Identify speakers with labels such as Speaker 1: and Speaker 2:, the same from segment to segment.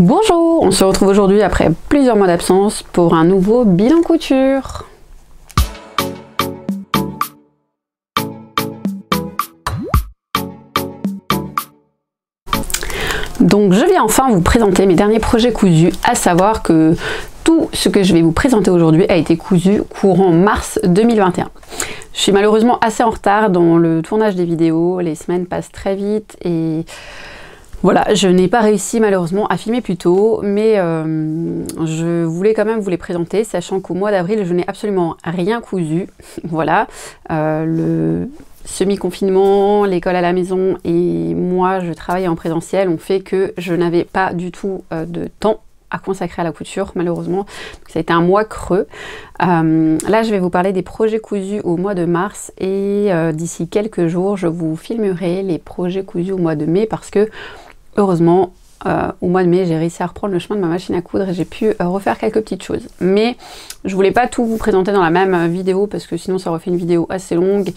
Speaker 1: Bonjour, on se retrouve aujourd'hui après plusieurs mois d'absence pour un nouveau bilan couture. Donc je viens enfin vous présenter mes derniers projets cousus, à savoir que tout ce que je vais vous présenter aujourd'hui a été cousu courant mars 2021. Je suis malheureusement assez en retard dans le tournage des vidéos, les semaines passent très vite et voilà, je n'ai pas réussi malheureusement à filmer plus tôt, mais je voulais quand même vous les présenter, sachant qu'au mois d'avril, je n'ai absolument rien cousu. Voilà, le semi-confinement, l'école à la maison et moi, je travaillais en présentiel, ont fait que je n'avais pas du tout de temps à consacrer à la couture, malheureusement. Donc, ça a été un mois creux. Là, je vais vous parler des projets cousus au mois de mars et d'ici quelques jours, je vous filmerai les projets cousus au mois de mai parce que heureusement, au mois de mai, j'ai réussi à reprendre le chemin de ma machine à coudre et j'ai pu refaire quelques petites choses. Mais je voulais pas tout vous présenter dans la même vidéo parce que sinon ça aurait fait une vidéo assez longue.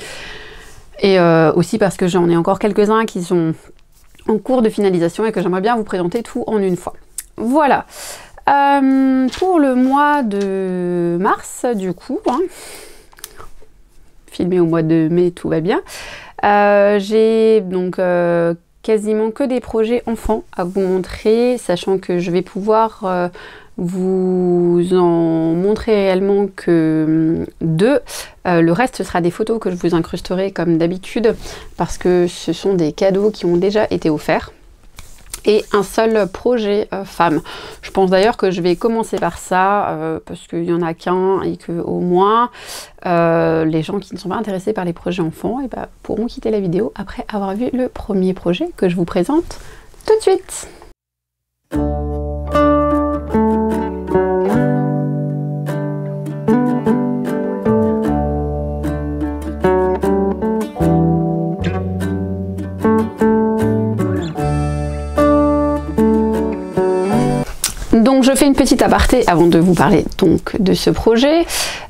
Speaker 1: Et aussi parce que j'en ai encore quelques-uns qui sont en cours de finalisation et que j'aimerais bien vous présenter tout en une fois. Voilà. Pour le mois de mars, du coup, filmé au mois de mai, tout va bien. J'ai donc quasiment que des projets enfants à vous montrer, sachant que je vais pouvoir vous en montrer réellement que deux. Le reste, ce sera des photos que je vous incrusterai comme d'habitude, parce que ce sont des cadeaux qui ont déjà été offerts. Et un seul projet femme. Je pense d'ailleurs que je vais commencer par ça, parce qu'il n'y en a qu'un et que au moins les gens qui ne sont pas intéressés par les projets enfants pourront quitter la vidéo après avoir vu le premier projet que je vous présente tout de suite. Donc je fais une petite aparté avant de vous parler donc de ce projet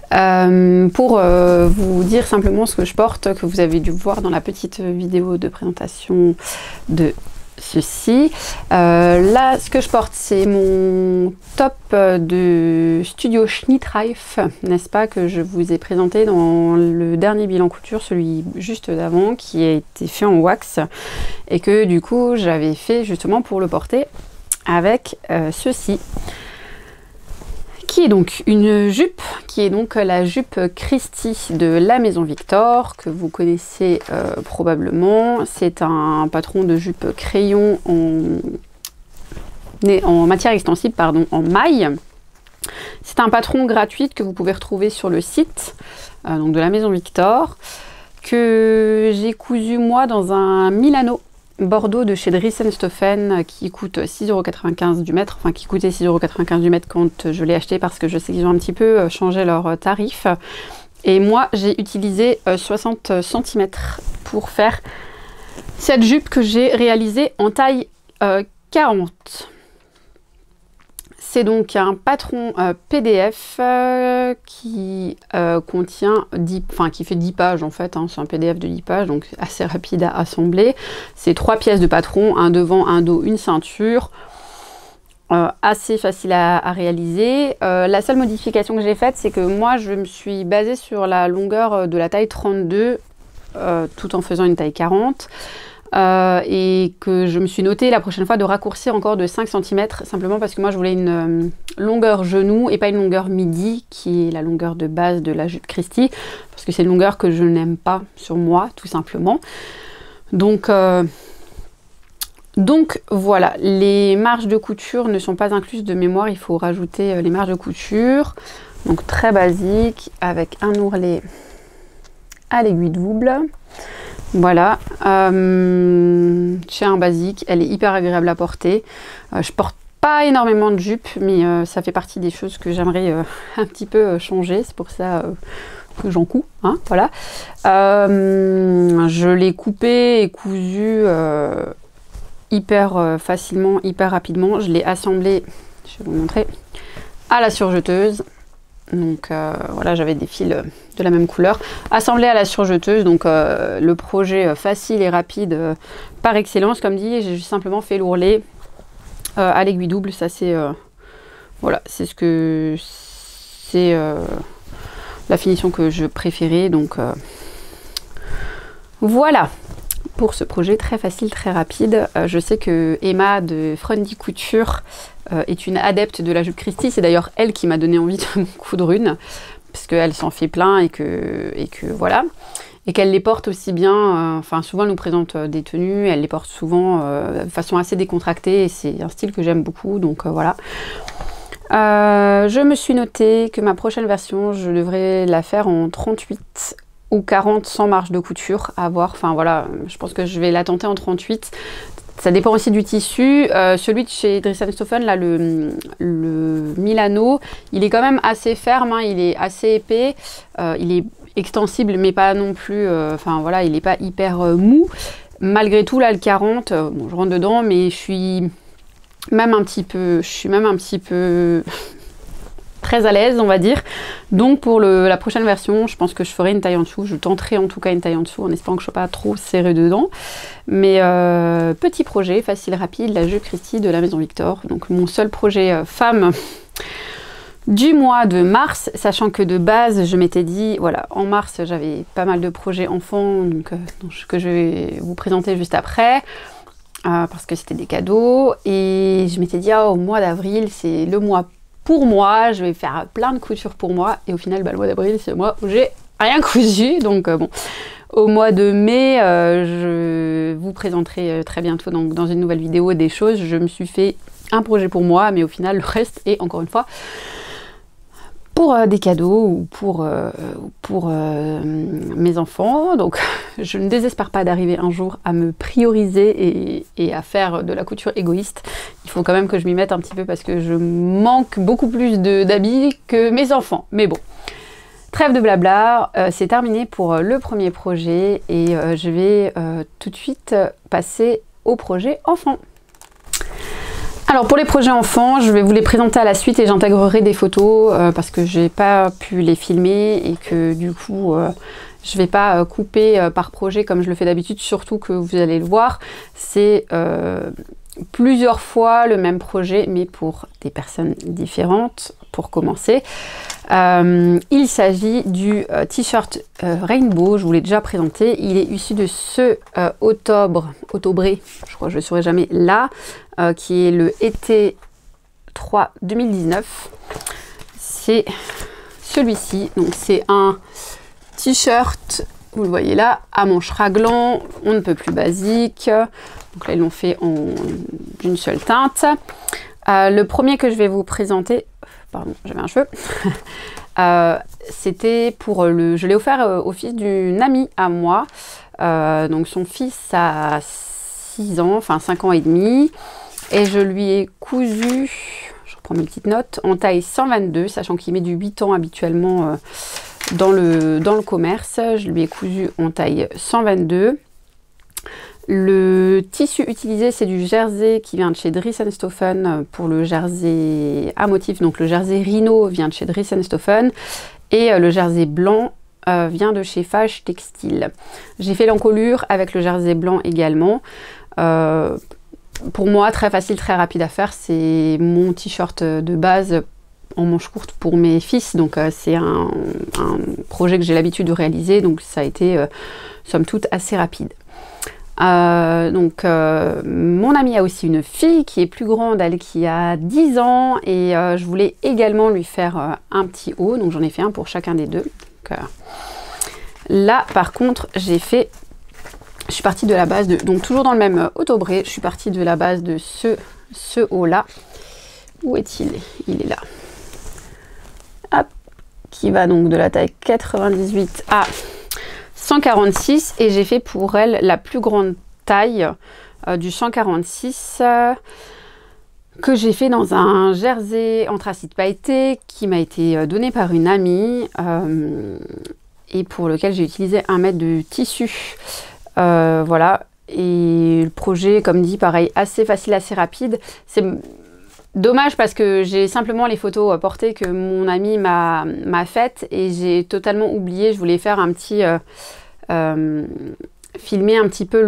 Speaker 1: pour vous dire simplement ce que je porte, que vous avez dû voir dans la petite vidéo de présentation de ceci. Là, ce que je porte, c'est mon top de Studio Schnittreif, n'est-ce pas, que je vous ai présenté dans le dernier bilan couture, celui juste d'avant, qui a été fait en wax et que du coup j'avais fait justement pour le porter avec ceci, qui est donc une jupe, qui est donc la jupe Christie de la Maison Victor, que vous connaissez probablement. C'est un patron de jupe crayon en matière extensible, pardon, en maille. C'est un patron gratuit que vous pouvez retrouver sur le site donc de la Maison Victor, que j'ai cousu moi dans un Milano Bordeaux de chez Dries & Stoffen qui coûte 6,95 € du mètre, enfin qui coûtait 6,95 € du mètre quand je l'ai acheté parce que je sais qu'ils ont un petit peu changé leur tarif. Et moi j'ai utilisé 60 cm pour faire cette jupe que j'ai réalisée en taille 40. C'est donc un patron PDF qui contient 10, qui fait 10 pages en fait, c'est un PDF de 10 pages, donc assez rapide à assembler. C'est 3 pièces de patron, un devant, un dos, une ceinture, assez facile à réaliser. La seule modification que j'ai faite, c'est que moi je me suis basée sur la longueur de la taille 32 tout en faisant une taille 40. Et que je me suis noté la prochaine fois de raccourcir encore de 5 cm, simplement parce que moi je voulais une longueur genou et pas une longueur midi qui est la longueur de base de la jupe Christie, parce que c'est une longueur que je n'aime pas sur moi tout simplement. Donc voilà, les marges de couture ne sont pas incluses de mémoire, il faut rajouter les marges de couture. Donc très basique, avec un ourlet à l'aiguille double. Voilà, c'est un basique, elle est hyper agréable à porter. Je porte pas énormément de jupes, mais ça fait partie des choses que j'aimerais un petit peu changer. C'est pour ça que j'en couds, voilà. Je l'ai coupé et cousu hyper facilement, hyper rapidement. Je l'ai assemblé, je vais vous montrer, à la surjeteuse. Donc voilà, j'avais des fils de la même couleur, assemblés à la surjeteuse, donc le projet facile et rapide par excellence. Comme dit, j'ai simplement fait l'ourlet à l'aiguille double. Ça c'est voilà, c'est ce que c'est la finition que je préférais. Donc voilà pour ce projet très facile, très rapide. Je sais que Emma de Frondy Couture est une adepte de la jupe Christie. C'est d'ailleurs elle qui m'a donné envie de mon coudre une, parce qu'elle s'en fait plein et que voilà. Et qu'elle les porte aussi bien, enfin souvent elle nous présente des tenues, elle les porte souvent de façon assez décontractée et c'est un style que j'aime beaucoup, donc voilà. Je me suis noté que ma prochaine version, je devrais la faire en 38 ou 40 sans marge de couture, à voir, enfin voilà, je pense que je vais la tenter en 38. Ça dépend aussi du tissu. Celui de chez Dries & Stoffen, là, le Milano, il est quand même assez ferme, hein, il est assez épais, il est extensible mais pas non plus, enfin voilà, il n'est pas hyper mou. Malgré tout, là, le 40, bon, je rentre dedans, mais je suis même un petit peu très à l'aise, on va dire. Donc pour la prochaine version, je pense que je ferai une taille en dessous. Je tenterai en tout cas une taille en dessous en espérant que je ne sois pas trop serré dedans. Mais petit projet, facile, rapide, la jupe Christie de la Maison Victor. Donc mon seul projet femme du mois de mars, sachant que de base, je m'étais dit, voilà, en mars, j'avais pas mal de projets enfants, donc que je vais vous présenter juste après. Parce que c'était des cadeaux. Et je m'étais dit, au mois d'avril, c'est le mois pour moi, je vais faire plein de couture pour moi, et au final le mois d'avril c'est le mois où j'ai rien cousu, donc bon, au mois de mai je vous présenterai très bientôt donc, dans une nouvelle vidéo des choses. Je me suis fait un projet pour moi, mais au final le reste est encore une fois pour des cadeaux ou pour mes enfants. Donc je ne désespère pas d'arriver un jour à me prioriser et à faire de la couture égoïste. Il faut quand même que je m'y mette un petit peu parce que je manque beaucoup plus d'habits que mes enfants. Mais bon, trêve de blabla, c'est terminé pour le premier projet et je vais tout de suite passer au projet enfant. Alors pour les projets enfants, je vais vous les présenter à la suite et j'intégrerai des photos parce que j'ai pas pu les filmer et que du coup je vais pas couper par projet comme je le fais d'habitude, surtout que vous allez le voir, c'est plusieurs fois le même projet mais pour des personnes différentes pour commencer. Il s'agit du t-shirt Rainbow, je vous l'ai déjà présenté, il est issu de ce Autobré, je crois que je ne saurai jamais là, qui est le été 3 2019. C'est celui-ci, donc c'est un t-shirt, vous le voyez là, à manches raglant, on ne peut plus basique. Donc là ils l'ont fait en d'une seule teinte. Le premier que je vais vous présenter, pardon, j'avais un cheveu, c'était pour je l'ai offert au fils d'une amie à moi. Donc son fils a 6 ans, enfin 5 ans et demi, et je lui ai cousu, je reprends mes petites notes, en taille 122, sachant qu'il met du 8 ans habituellement dans le commerce. Je lui ai cousu en taille 122. Le tissu utilisé, c'est du jersey qui vient de chez Dries & Stoffen pour le jersey à motif. Donc le jersey Rhino vient de chez Dries & Stoffen et le jersey blanc vient de chez Fage Textile. J'ai fait l'encolure avec le jersey blanc également. Pour moi, très facile, très rapide à faire. C'est mon t-shirt de base en manche courte pour mes fils. Donc c'est un projet que j'ai l'habitude de réaliser. Donc ça a été, somme toute, assez rapide. Mon amie a aussi une fille qui est plus grande, elle qui a 10 ans et je voulais également lui faire un petit haut, donc j'en ai fait un pour chacun des deux. Donc, là par contre je suis partie de la base de, donc toujours dans le même Autobré, je suis partie de la base de ce haut là. Où est-il? Il est là. Hop, qui va donc de la taille 98 à 146 et j'ai fait pour elle la plus grande taille du 146 que j'ai fait dans un jersey anthracite pailleté qui m'a été donné par une amie et pour lequel j'ai utilisé 1 mètre de tissu. Voilà, et le projet, comme dit, pareil, assez facile, assez rapide. C'est dommage parce que j'ai simplement les photos portées que mon ami m'a faites et j'ai totalement oublié. Je voulais faire un petit filmer un petit peu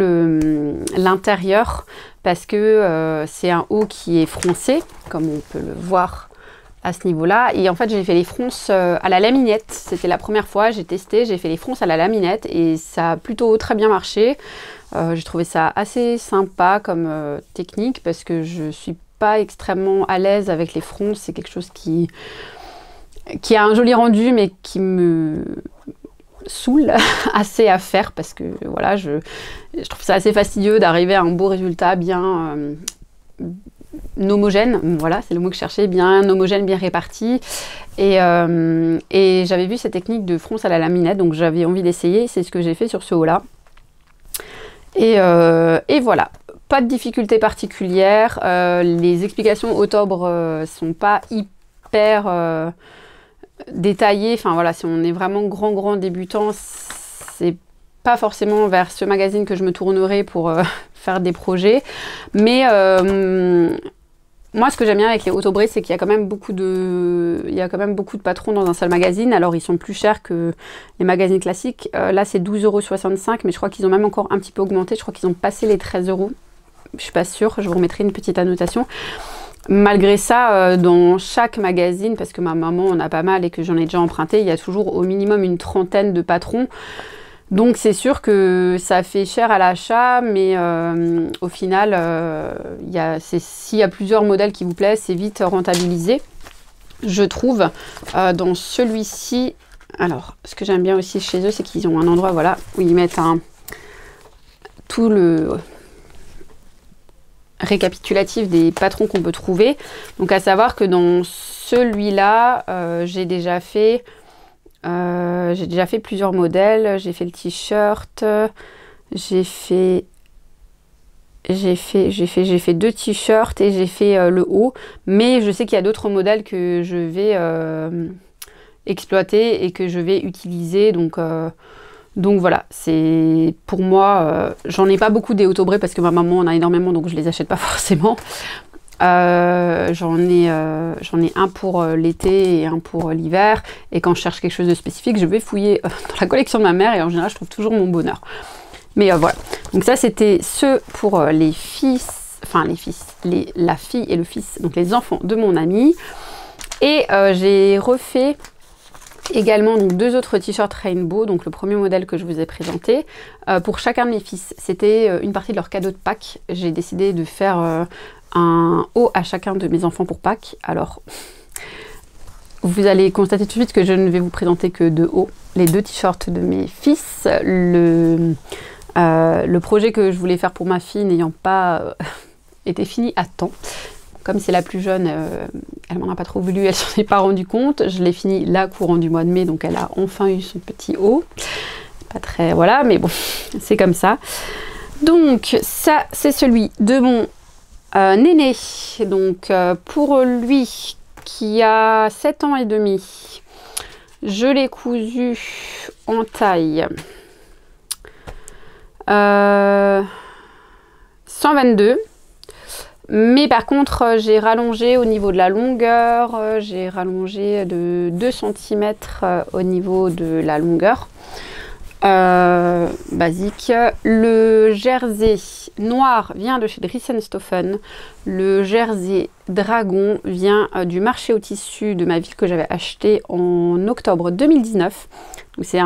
Speaker 1: l'intérieur parce que c'est un haut qui est froncé, comme on peut le voir à ce niveau-là. Et en fait, j'ai fait les fronces à la laminette. C'était la première fois, j'ai testé, j'ai fait les fronces à la laminette et ça a plutôt très bien marché. J'ai trouvé ça assez sympa comme technique parce que je suis pas extrêmement à l'aise avec les fronces. C'est quelque chose qui a un joli rendu mais qui me saoule assez à faire parce que voilà, je trouve ça assez fastidieux d'arriver à un beau résultat bien homogène, voilà, c'est le mot que je cherchais, bien homogène, bien réparti. Et j'avais vu cette technique de fronce à la laminette, donc j'avais envie d'essayer, c'est ce que j'ai fait sur ce haut-là. Et voilà, pas de difficulté particulière, les explications Autobre sont pas hyper détaillées, enfin voilà, si on est vraiment grand débutant, c'est pas forcément vers ce magazine que je me tournerai pour faire des projets, mais moi ce que j'aime bien avec les Autobre, c'est qu'il y a quand même beaucoup de patrons dans un seul magazine. Alors ils sont plus chers que les magazines classiques, là c'est 12,65 €, mais je crois qu'ils ont même encore un petit peu augmenté, je crois qu'ils ont passé les 13 €, je suis pas sûre, je vous remettrai une petite annotation. Malgré ça, dans chaque magazine, parce que ma maman en a pas mal et que j'en ai déjà emprunté, il y a toujours au minimum une trentaine de patrons. Donc c'est sûr que ça fait cher à l'achat, mais au final, s'il y a plusieurs modèles qui vous plaisent, c'est vite rentabilisé, je trouve. Dans celui-ci, alors ce que j'aime bien aussi chez eux, c'est qu'ils ont un endroit, voilà, où ils mettent tout le récapitulatif des patrons qu'on peut trouver. Donc à savoir que dans celui-là, j'ai déjà fait plusieurs modèles. J'ai fait le t-shirt, j'ai fait 2 t-shirts et j'ai fait le haut. Mais je sais qu'il y a d'autres modèles que je vais exploiter et que je vais utiliser. Donc voilà, c'est pour moi, j'en ai pas beaucoup des Autobre parce que ma maman en a énormément, donc je les achète pas forcément. J'en ai un pour l'été et un pour l'hiver, et quand je cherche quelque chose de spécifique, je vais fouiller dans la collection de ma mère et en général je trouve toujours mon bonheur. Mais voilà, donc ça c'était ce pour les fils, enfin la fille et le fils, donc les enfants de mon ami. Et j'ai refait également donc 2 autres t-shirts Rainbow, donc le premier modèle que je vous ai présenté, pour chacun de mes fils. C'était une partie de leur cadeau de Pâques. J'ai décidé de faire un haut à chacun de mes enfants pour Pâques. Alors, vous allez constater tout de suite que je ne vais vous présenter que 2 hauts, les 2 t-shirts de mes fils. Le projet que je voulais faire pour ma fille n'ayant pas été fini à temps. Comme c'est la plus jeune, elle m'en a pas trop voulu, elle s'en est pas rendu compte. Je l'ai fini là courant du mois de mai, donc elle a enfin eu son petit haut. Pas très, voilà, mais bon, c'est comme ça. Donc ça, c'est celui de mon Néné. Donc pour lui qui a 7 ans et demi, je l'ai cousu en taille 122. Mais par contre, j'ai rallongé au niveau de la longueur, j'ai rallongé de 2 cm au niveau de la longueur basique. Le jersey noir vient de chez Dries-en-Stoffen. Le jersey dragon vient du marché au tissu de ma ville que j'avais acheté en octobre 2019. C'est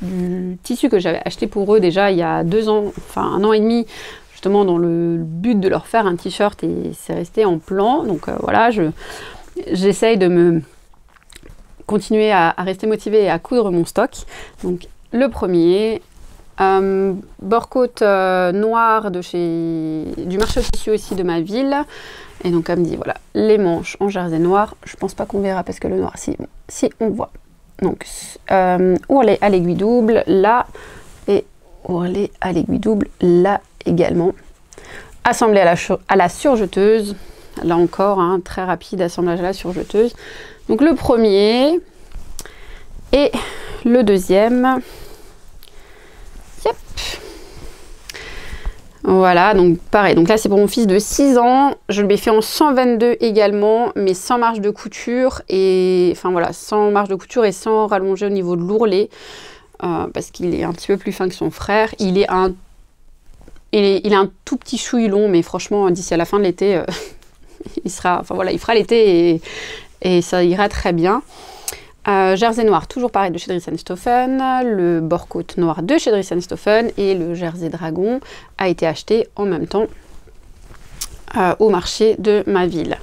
Speaker 1: du tissu que j'avais acheté pour eux déjà il y a 2 ans, enfin 1 an et demi, justement dans le but de leur faire un t-shirt, et c'est resté en plan. Donc voilà, j'essaye de me continuer à rester motivée et à coudre mon stock. Donc le premier, bord-côte noir du marché au tissu aussi de ma ville. Et donc comme dit, voilà, les manches en jersey noir. Je pense pas qu'on verra parce que le noir, si on voit. Donc ourlet à l'aiguille double là, et ourlet à l'aiguille double là également. Assemblé à la surjeteuse. Là encore, hein, très rapide assemblage à la surjeteuse. Donc le premier et le deuxième. Yep. Voilà, donc pareil. Donc là, c'est pour mon fils de 6 ans. Je l'ai fait en 122 également, mais sans marge de couture. Et enfin voilà, sans marge de couture et sans rallonger au niveau de l'ourlet. Parce qu'il est un petit peu plus fin que son frère. Il est il est un tout petit chouille long, mais franchement, d'ici à la fin de l'été, il sera, enfin voilà, il fera l'été et ça ira très bien. Jersey noir, toujours pareil de chez Dries & Stoffen, le bord-côte noir de chez Dries & Stoffen et le Jersey dragon a été acheté en même temps au marché de ma ville.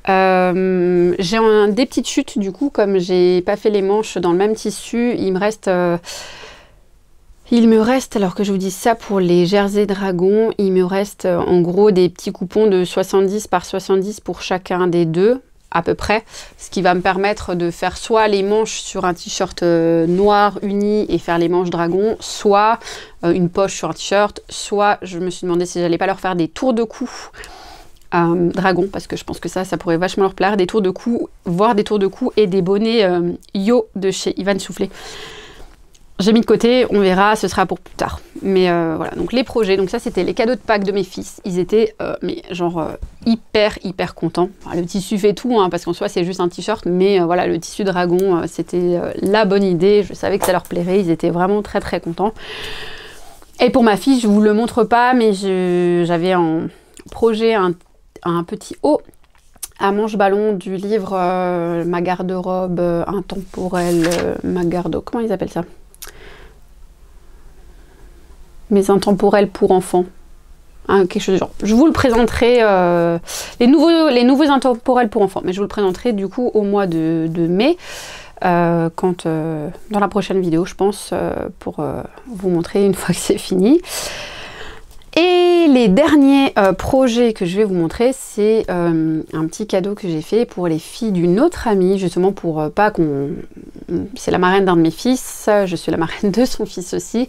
Speaker 1: J'ai des petites chutes du coup, comme j'ai pas fait les manches dans le même tissu, il me reste, alors que je vous dis ça pour les Jersey dragon, il me reste en gros des petits coupons de 70 par 70 pour chacun des deux. À peu près, ce qui va me permettre de faire soit les manches sur un t-shirt noir uni et faire les manches dragon, soit une poche sur un t-shirt, soit je me suis demandé si j'allais pas leur faire des tours de cou dragon, parce que je pense que ça pourrait vachement leur plaire, des tours de cou, voire des tours de cou et des bonnets Yo de chez Ivan Soufflé. J'ai mis de côté, on verra, ce sera pour plus tard. Mais voilà, donc les projets, donc ça c'était les cadeaux de Pâques de mes fils. Ils étaient mais genre hyper contents. Enfin, le tissu fait tout, hein, parce qu'en soi c'est juste un t-shirt, mais voilà, le tissu dragon, c'était la bonne idée. Je savais que ça leur plairait, ils étaient vraiment très contents. Et pour ma fille, je vous le montre pas, mais j'avais en projet un petit haut à manche-ballon du livre Ma garde-robe intemporelle, comment ils appellent ça? Mes intemporels pour enfants, hein, quelque chose du genre. Je vous le présenterai, les nouveaux intemporels pour enfants, mais je vous le présenterai du coup au mois de mai, dans la prochaine vidéo, je pense, pour vous montrer une fois que c'est fini. Et les derniers projets que je vais vous montrer, c'est un petit cadeau que j'ai fait pour les filles d'une autre amie, justement pour pas qu'on... C'est la marraine d'un de mes fils, je suis la marraine de son fils aussi,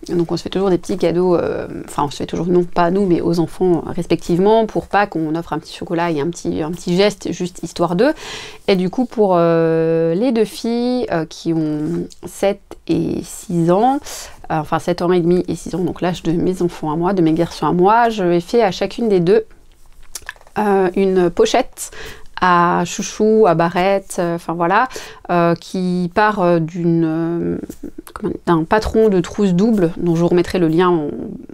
Speaker 1: donc on se fait toujours des petits cadeaux, enfin on se fait toujours, non pas à nous, mais aux enfants respectivement, pour pas qu'on offre un petit chocolat et un petit geste, juste histoire d'eux. Et du coup pour les deux filles qui ont 7 et 6 ans, enfin 7 ans et demi et 6 ans, donc l'âge de mes enfants à moi, de mes garçons à moi, je ai fait à chacune des deux une pochette à chouchou, à barrette, enfin voilà, qui part d'un patron de trousse double, dont je vous remettrai le lien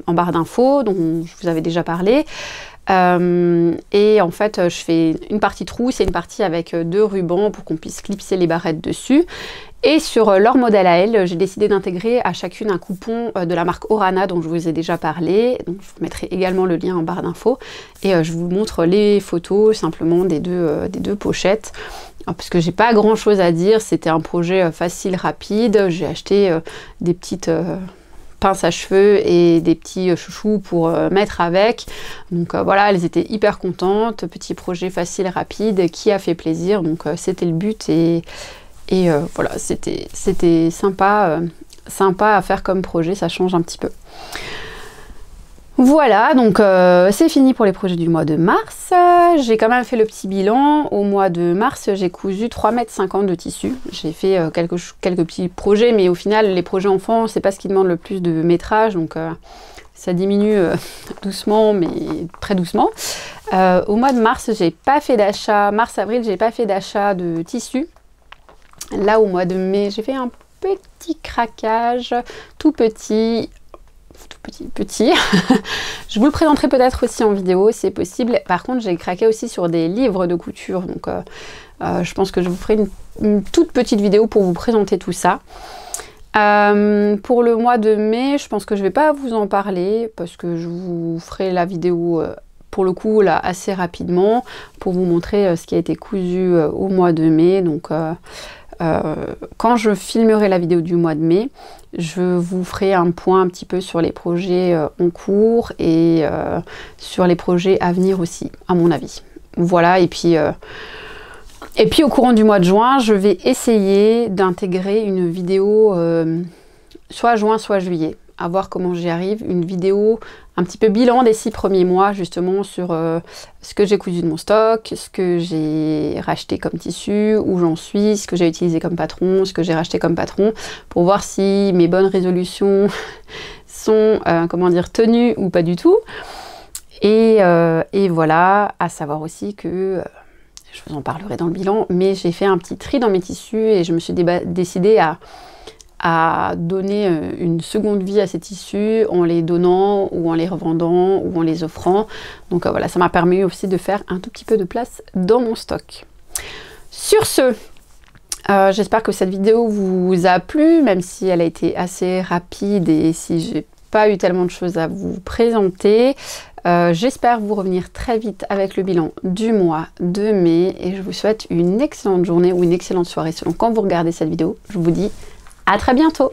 Speaker 1: en barre d'infos, dont je vous avais déjà parlé. Et en fait, je fais une partie trousse et une partie avec 2 rubans pour qu'on puisse clipser les barrettes dessus. Et sur leur modèle à elle, j'ai décidé d'intégrer à chacune un coupon de la marque Orana dont je vous ai déjà parlé. Donc je vous mettrai également le lien en barre d'infos. Et je vous montre les photos simplement des deux pochettes. Parce que j'ai pas grand chose à dire, c'était un projet facile, rapide. J'ai acheté des petites pinces à cheveux et des petits chouchous pour mettre avec. Donc voilà, elles étaient hyper contentes. Petit projet facile, rapide, qui a fait plaisir. Donc c'était le but et voilà, c'était sympa à faire comme projet, ça change un petit peu. Voilà, donc c'est fini pour les projets du mois de mars. J'ai quand même fait le petit bilan. Au mois de mars, j'ai cousu 3,50 m de tissu. J'ai fait quelques petits projets, mais au final, les projets enfants, c'est pas ce qui demande le plus de métrage, donc ça diminue doucement, mais très doucement. Au mois de mars, j'ai pas fait d'achat. Mars-avril, j'ai pas fait d'achat de tissu. Là, au mois de mai, j'ai fait un petit craquage, tout petit. Je vous le présenterai peut-être aussi en vidéo, c'est possible. Par contre, j'ai craqué aussi sur des livres de couture, donc je pense que je vous ferai une toute petite vidéo pour vous présenter tout ça. Pour le mois de mai, je pense que je vais pas vous en parler parce que je vous ferai la vidéo pour le coup là assez rapidement pour vous montrer ce qui a été cousu au mois de mai. Donc quand je filmerai la vidéo du mois de mai, je vous ferai un point un petit peu sur les projets en cours et sur les projets à venir aussi, à mon avis. Voilà, et puis au courant du mois de juin, je vais essayer d'intégrer une vidéo soit juin, soit juillet, à voir comment j'y arrive. Une vidéo un petit peu bilan des 6 premiers mois, justement, sur ce que j'ai cousu de mon stock, ce que j'ai racheté comme tissu, où j'en suis, ce que j'ai utilisé comme patron, ce que j'ai racheté comme patron, pour voir si mes bonnes résolutions sont, comment dire, tenues ou pas du tout. Et voilà, à savoir aussi que... je vous en parlerai dans le bilan, mais j'ai fait un petit tri dans mes tissus et je me suis décidée à à donner une seconde vie à ces tissus en les donnant ou en les revendant ou en les offrant. Donc voilà, ça m'a permis aussi de faire un tout petit peu de place dans mon stock. Sur ce, j'espère que cette vidéo vous a plu, même si elle a été assez rapide et si j'ai pas eu tellement de choses à vous présenter. J'espère vous revenir très vite avec le bilan du mois de mai et je vous souhaite une excellente journée ou une excellente soirée selon quand vous regardez cette vidéo. Je vous dis à très bientôt.